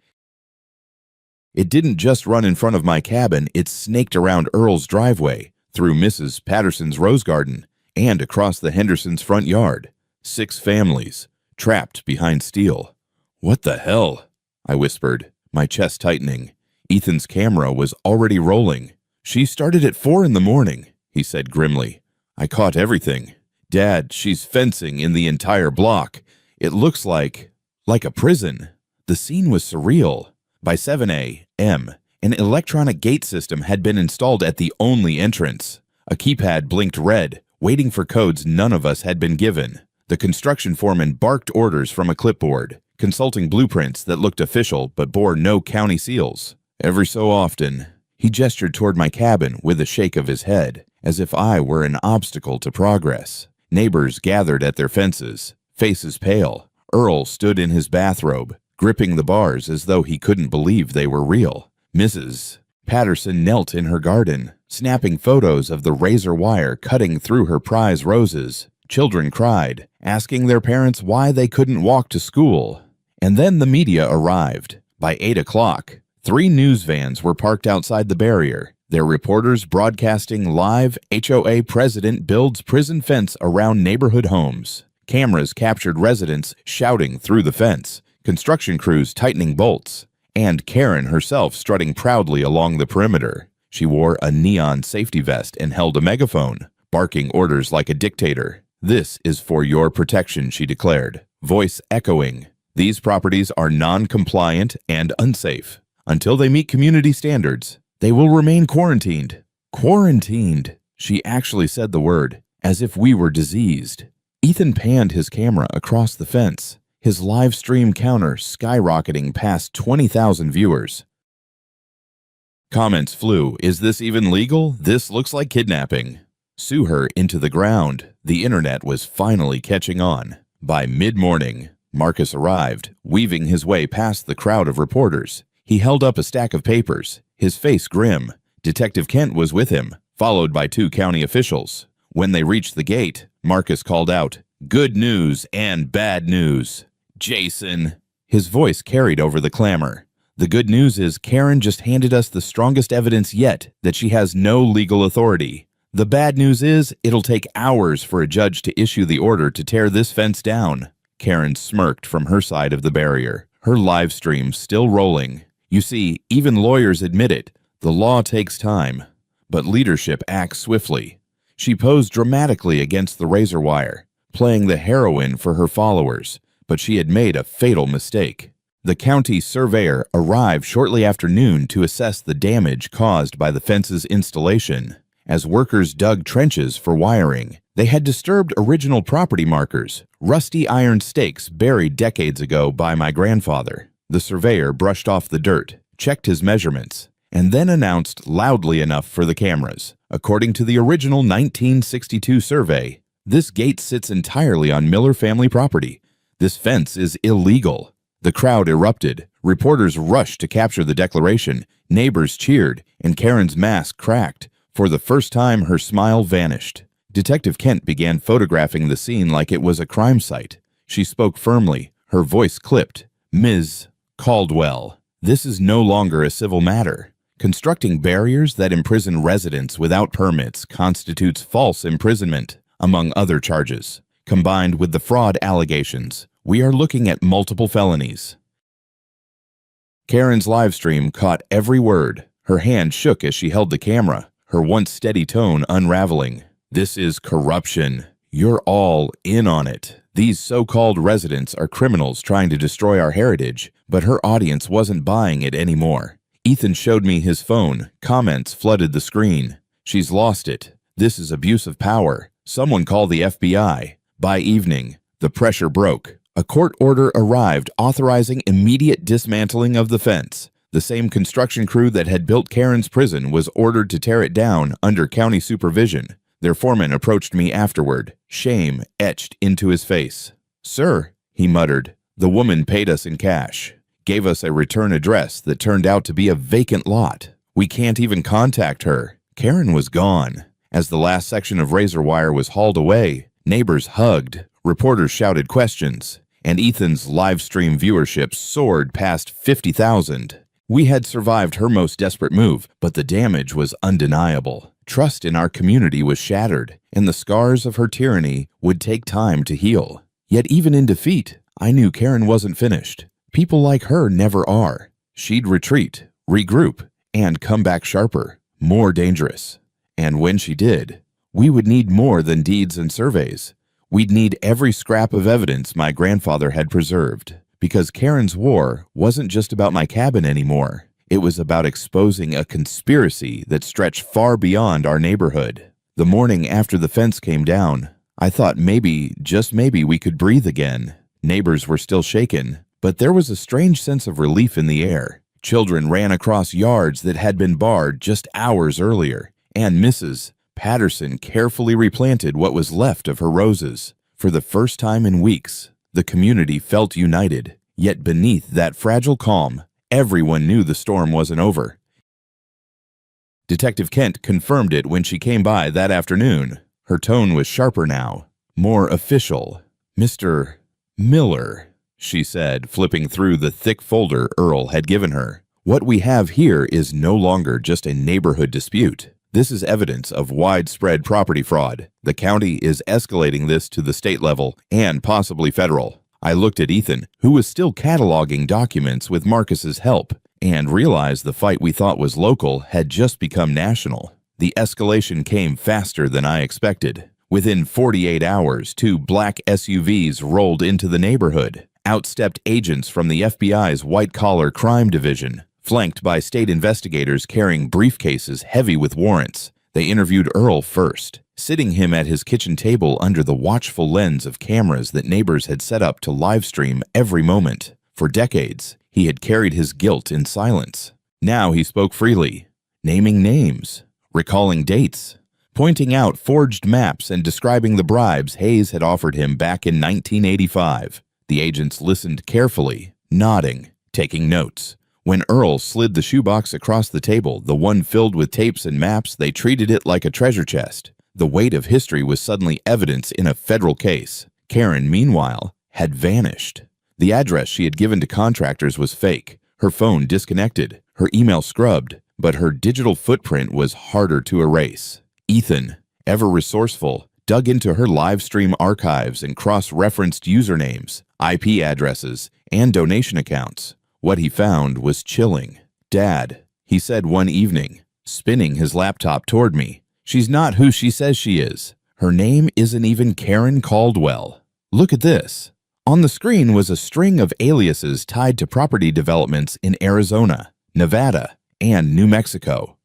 Speaker 1: It didn't just run in front of my cabin, it snaked around Earl's driveway, through Mrs. Patterson's rose garden, and across the Hendersons' front yard. 6 families, trapped behind steel. "What the hell?" I whispered, my chest tightening. Ethan's camera was already rolling. "She started at 4 in the morning, he said grimly. "I caught everything. Dad, she's fencing in the entire block. It looks like a prison." The scene was surreal. By 7 a.m., an electronic gate system had been installed at the only entrance. A keypad blinked red, waiting for codes none of us had been given. The construction foreman barked orders from a clipboard, consulting blueprints that looked official but bore no county seals. Every so often, he gestured toward my cabin with a shake of his head, as if I were an obstacle to progress. Neighbors gathered at their fences, faces pale. Earl stood in his bathrobe, gripping the bars as though he couldn't believe they were real. Mrs. Patterson knelt in her garden, snapping photos of the razor wire cutting through her prize roses. Children cried, asking their parents why they couldn't walk to school. And then the media arrived. By 8 o'clock, 3 news vans were parked outside the barrier, their reporters broadcasting live HOA president builds prison fence around neighborhood homes. Cameras captured residents shouting through the fence, construction crews tightening bolts, and Karen herself strutting proudly along the perimeter. She wore a neon safety vest and held a megaphone, barking orders like a dictator. "This is for your protection," she declared, voice echoing. "These properties are non-compliant and unsafe. Until they meet community standards, they will remain quarantined." Quarantined. She actually said the word, as if we were diseased. Ethan panned his camera across the fence, his live stream counter skyrocketing past 20,000 viewers. Comments flew. "Is this even legal? This looks like kidnapping." Sue her into the ground. The internet was finally catching on. By mid-morning, Marcus arrived, weaving his way past the crowd of reporters. He held up a stack of papers, his face grim. Detective Kent was with him, followed by 2 county officials. When they reached the gate, Marcus called out, "Good news and bad news." "Jason." His voice carried over the clamor. "The good news is Karen just handed us the strongest evidence yet that she has no legal authority. The bad news is, it'll take hours for a judge to issue the order to tear this fence down. Karen smirked from her side of the barrier, her live stream still rolling. You see, even lawyers admit it. The law takes time, but leadership acts swiftly. She posed dramatically against the razor wire, playing the heroine for her followers, but she had made a fatal mistake. The county surveyor arrived shortly after noon to assess the damage caused by the fence's installation. As workers dug trenches for wiring, they had disturbed original property markers, rusty iron stakes buried decades ago by my grandfather. The surveyor brushed off the dirt, checked his measurements, and then announced loudly enough for the cameras. According to the original 1962 survey, this gate sits entirely on Miller family property. This fence is illegal. The crowd erupted. Reporters rushed to capture the declaration. Neighbors cheered, and Karen's mask cracked. For the first time, her smile vanished. Detective Kent began photographing the scene like it was a crime site. She spoke firmly, her voice clipped. Ms. Caldwell, this is no longer a civil matter. Constructing barriers that imprison residents without permits constitutes false imprisonment, among other charges. Combined with the fraud allegations, we are looking at multiple felonies. Karen's live stream caught every word. Her hand shook as she held the camera, her once steady tone unraveling. This is corruption. You're all in on it. These so-called residents are criminals trying to destroy our heritage, but her audience wasn't buying it anymore. Ethan showed me his phone. Comments flooded the screen. She's lost it. This is abuse of power. Someone call the FBI. By evening, the pressure broke. A court order arrived authorizing immediate dismantling of the fence. The same construction crew that had built Karen's prison was ordered to tear it down under county supervision. Their foreman approached me afterward, shame etched into his face. "Sir," he muttered, "the woman paid us in cash, gave us a return address that turned out to be a vacant lot. We can't even contact her." Karen was gone. As the last section of razor wire was hauled away, neighbors hugged, reporters shouted questions, and Ethan's live stream viewership soared past 50,000. We had survived her most desperate move, but the damage was undeniable. Trust in our community was shattered, and the scars of her tyranny would take time to heal. Yet even in defeat, I knew Karen wasn't finished. People like her never are. She'd retreat, regroup, and come back sharper, more dangerous. And when she did, we would need more than deeds and surveys. We'd need every scrap of evidence my grandfather had preserved. Because Karen's war wasn't just about my cabin anymore. It was about exposing a conspiracy that stretched far beyond our neighborhood. The morning after the fence came down, I thought maybe, just maybe, we could breathe again. Neighbors were still shaken, but there was a strange sense of relief in the air. Children ran across yards that had been barred just hours earlier, and Mrs. Patterson carefully replanted what was left of her roses. For the first time in weeks, the community felt united, yet beneath that fragile calm, everyone knew the storm wasn't over. Detective Kent confirmed it when she came by that afternoon. Her tone was sharper now, more official. "Mr. Miller," she said, flipping through the thick folder Earl had given her. "What we have here is no longer just a neighborhood dispute. This is evidence of widespread property fraud. The county is escalating this to the state level and possibly federal." I looked at Ethan, who was still cataloging documents with Marcus's help, and realized the fight we thought was local had just become national. The escalation came faster than I expected. Within 48 hours, 2 black SUVs rolled into the neighborhood. Out stepped agents from the FBI's white-collar crime division, flanked by state investigators carrying briefcases heavy with warrants. They interviewed Earl first, sitting him at his kitchen table under the watchful lens of cameras that neighbors had set up to livestream every moment. For decades, he had carried his guilt in silence. Now he spoke freely, naming names, recalling dates, pointing out forged maps and describing the bribes Hayes had offered him back in 1985. The agents listened carefully, nodding, taking notes. When Earl slid the shoebox across the table, the one filled with tapes and maps, they treated it like a treasure chest. The weight of history was suddenly evidence in a federal case. Karen, meanwhile, had vanished. The address she had given to contractors was fake, her phone disconnected, her email scrubbed, but her digital footprint was harder to erase. Ethan, ever resourceful, dug into her live stream archives and cross-referenced usernames, IP addresses, and donation accounts. What he found was chilling. "Dad," he said one evening, spinning his laptop toward me, "she's not who she says she is. Her name isn't even Karen Caldwell. Look at this." On the screen was a string of aliases tied to property developments in Arizona, Nevada, and New Mexico.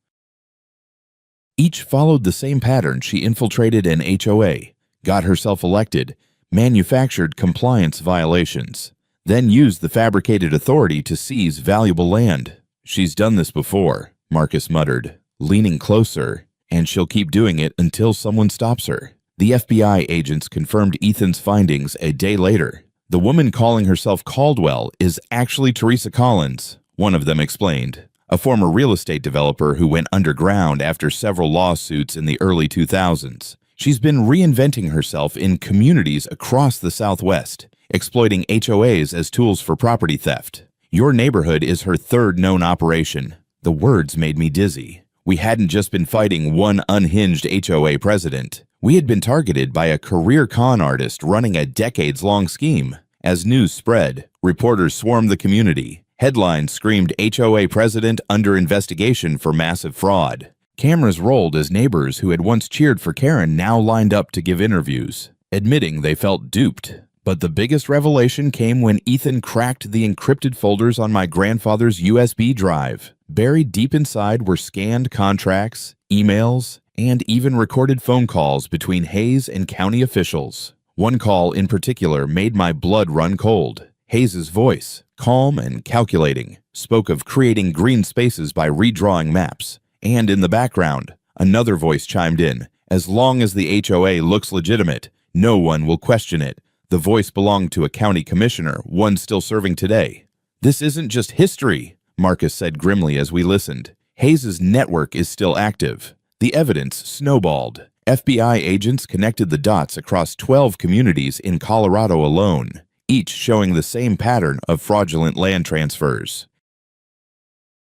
Speaker 1: Each followed the same pattern. She infiltrated an HOA, got herself elected, manufactured compliance violations, then used the fabricated authority to seize valuable land. "She's done this before," Marcus muttered, leaning closer, "and she'll keep doing it until someone stops her." The FBI agents confirmed Ethan's findings a day later. "The woman calling herself Caldwell is actually Teresa Collins," one of them explained, a former real estate developer who went underground after several lawsuits in the early 2000s. She's been reinventing herself in communities across the Southwest, exploiting HOAs as tools for property theft. "Your neighborhood is her third known operation." The words made me dizzy. We hadn't just been fighting one unhinged HOA president. We had been targeted by a career con artist running a decades-long scheme. As news spread, reporters swarmed the community. Headlines screamed HOA president under investigation for massive fraud. Cameras rolled as neighbors who had once cheered for Karen now lined up to give interviews, admitting they felt duped. But the biggest revelation came when Ethan cracked the encrypted folders on my grandfather's USB drive. Buried deep inside were scanned contracts, emails, and even recorded phone calls between Hayes and county officials. One call in particular made my blood run cold. Hayes's voice, calm and calculating, spoke of creating green spaces by redrawing maps. And in the background, another voice chimed in, "As long as the HOA looks legitimate, no one will question it." The voice belonged to a county commissioner, one still serving today. "This isn't just history," Marcus said grimly as we listened. "Hayes's network is still active." The evidence snowballed. FBI agents connected the dots across 12 communities in Colorado alone, each showing the same pattern of fraudulent land transfers.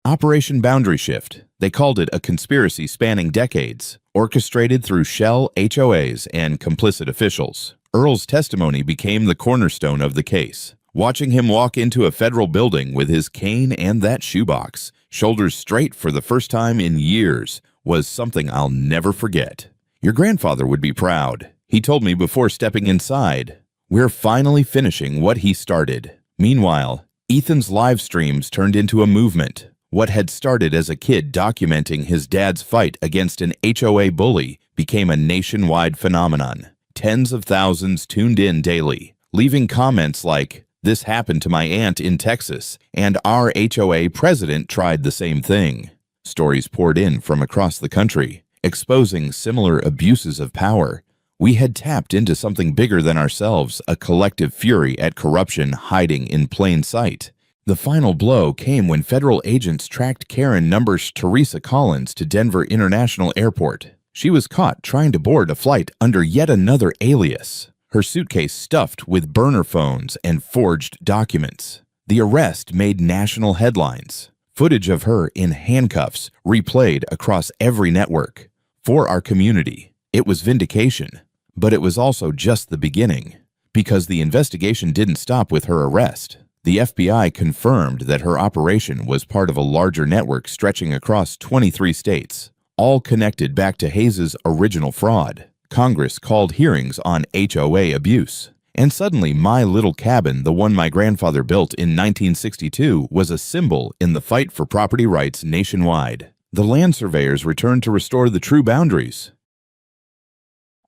Speaker 1: Operation Boundary Shift. They called it a conspiracy spanning decades, orchestrated through shell HOAs and complicit officials. Earl's testimony became the cornerstone of the case. Watching him walk into a federal building with his cane and that shoebox, shoulders straight for the first time in years, was something I'll never forget. "Your grandfather would be proud," he told me before stepping inside. "We're finally finishing what he started." Meanwhile, Ethan's live streams turned into a movement. What had started as a kid documenting his dad's fight against an HOA bully became a nationwide phenomenon. Tens of thousands tuned in daily, leaving comments like, "This happened to my aunt in Texas, and our HOA president tried the same thing." Stories poured in from across the country, exposing similar abuses of power. We had tapped into something bigger than ourselves, a collective fury at corruption hiding in plain sight. The final blow came when federal agents tracked Karen Teresa Collins to Denver International Airport. She was caught trying to board a flight under yet another alias, her suitcase stuffed with burner phones and forged documents. The arrest made national headlines. Footage of her in handcuffs replayed across every network. For our community, it was vindication. But it was also just the beginning, because the investigation didn't stop with her arrest. The FBI confirmed that her operation was part of a larger network stretching across 23 states, all connected back to Hayes's original fraud. Congress called hearings on HOA abuse. And suddenly my little cabin, the one my grandfather built in 1962, was a symbol in the fight for property rights nationwide. The land surveyors returned to restore the true boundaries.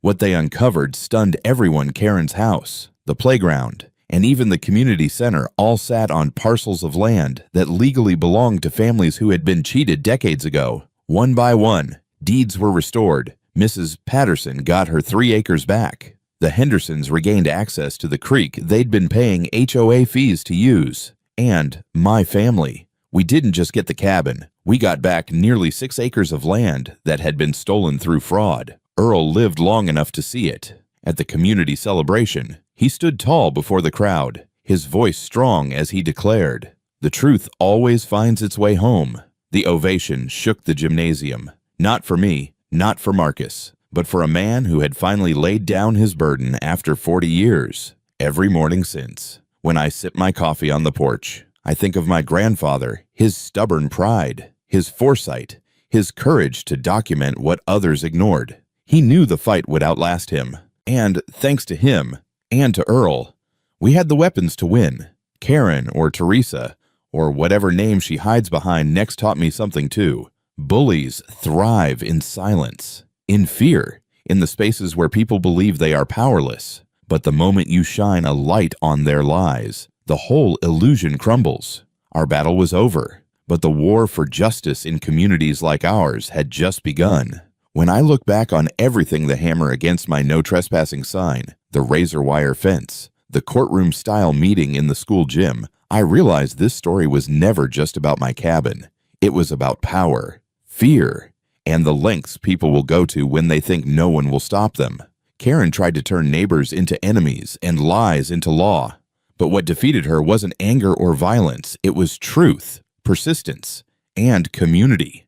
Speaker 1: What they uncovered stunned everyone. Karen's house, the playground, and even the community center all sat on parcels of land that legally belonged to families who had been cheated decades ago. One by one, deeds were restored. Mrs. Patterson got her 3 acres back. The Hendersons regained access to the creek they'd been paying HOA fees to use. And my family. We didn't just get the cabin. We got back nearly 6 acres of land that had been stolen through fraud. Earl lived long enough to see it. At the community celebration, he stood tall before the crowd, his voice strong as he declared, "The truth always finds its way home." The ovation shook the gymnasium. Not for me, Not for Marcus, but for a man who had finally laid down his burden after 40 years. Every morning since, when I sip my coffee on the porch, I think of my grandfather, his stubborn pride, his foresight, his courage to document what others ignored. He knew the fight would outlast him, and thanks to him and to Earl, we had the weapons to win. Karen or Teresa, or whatever name she hides behind next, taught me something too. Bullies thrive in silence, in fear, in the spaces where people believe they are powerless. But the moment you shine a light on their lies, the whole illusion crumbles. Our battle was over, but the war for justice in communities like ours had just begun. When I look back on everything the hammer against my no trespassing sign, the razor wire fence, the courtroom-style meeting in the school gym, I realize this story was never just about my cabin. It was about power, fear, and the lengths people will go to when they think no one will stop them. Karen tried to turn neighbors into enemies and lies into law. But what defeated her wasn't anger or violence. It was truth, persistence, and community.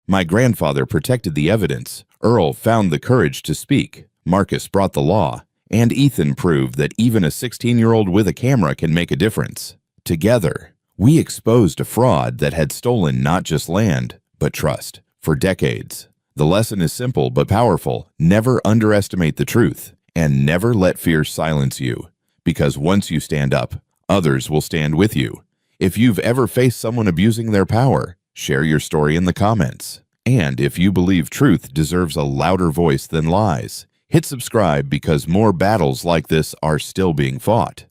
Speaker 1: My grandfather protected the evidence. Earl found the courage to speak. Marcus brought the law. And Ethan proved that even a 16-year-old with a camera can make a difference. Together, we exposed a fraud that had stolen not just land, but trust, for decades. The lesson is simple but powerful. Never underestimate the truth, and never let fear silence you. Because once you stand up, others will stand with you. If you've ever faced someone abusing their power, share your story in the comments. And if you believe truth deserves a louder voice than lies, hit subscribe because more battles like this are still being fought.